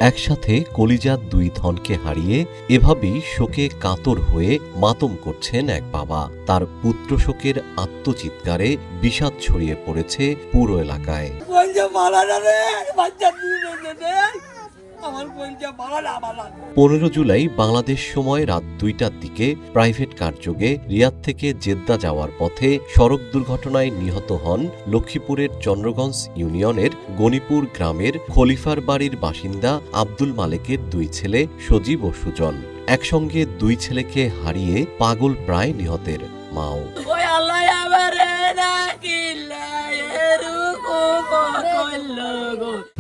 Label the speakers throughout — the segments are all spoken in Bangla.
Speaker 1: একসাথে কলিজার দুই ধনকে হারিয়ে এভাবেই শোকে কাতর হয়ে মাতম করছেন এক বাবা। তার পুত্র শোকের আত্মচিৎকারে বিষাদ ছড়িয়ে পড়েছে পুরো এলাকায়। 15 জুলাই বাংলাদেশ সময় রাত 2টার দিকে প্রাইভেট কারযোগে রিয়াদ থেকে জেদ্দা যাওয়ার পথে সড়ক দুর্ঘটনায় নিহত হন লক্ষ্মীপুরের চন্দ্রগঞ্জ ইউনিয়নের গণিপুর গ্রামের খলিফার বাড়ির বাসিন্দা আব্দুল মালেকের দুই ছেলে সজীব ও সুজন। একসঙ্গে দুই ছেলেকে হারিয়ে পাগল প্রায় নিহতের মাও।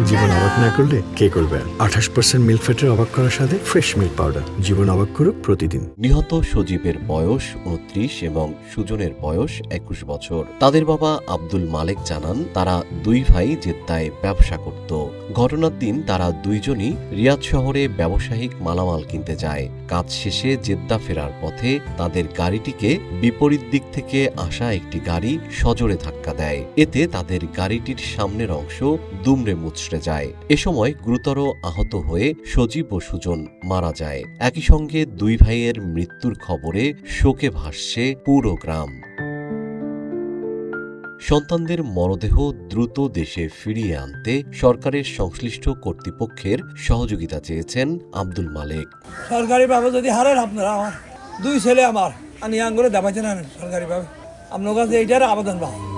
Speaker 2: জীবন অবাক না করলে কে করবে? 28% মিল্ক ফ্যাটের অবাক করার সাথে ফ্রেশ মিল্ক পাউডার। জীবন অবাক করুক প্রতিদিন।
Speaker 1: নিহত সজীবের বয়স 29 এবং সুজনের বয়স 21 বছর। তাদের বাবা আব্দুল মালেক জানান, তারা দুই ভাই জেদ্দায় ব্যবসা করত। ঘটনার দিন তারা দুইজনই রিয়াদ শহরে ব্যবসায়িক মালামাল কিনতে যায়। কাজ শেষে জেদ্দা ফেরার পথে তাদের গাড়িটিকে বিপরীত দিক থেকে আসা একটি গাড়ি সজোরে ধাক্কা দেয়। এতে তাদের গাড়িটির সামনের অংশ দুমড়ে মুচড়ে যায়। এ সময় গুরুতর আহত হয়ে সজীব ও সুজন মারা যায়। একই সঙ্গে দুই ভাইয়ের মৃত্যুর খবরে শোকে ভাসছে পুরো গ্রাম। সন্তানদের মরদেহ দ্রুত দেশে ফিরিয়ে আনতে সরকারের সংশ্লিষ্ট কর্তৃপক্ষের সহযোগিতা চেয়েছেন আব্দুল মালেক।
Speaker 3: সরকারিভাবে যদি হারেন আপনারা, আমার দুই ছেলে আমার আনি আঙ্গুলে দাবাইছেন সরকারিভাবে, আপনার কাছে এইটার আবেদন পাবো।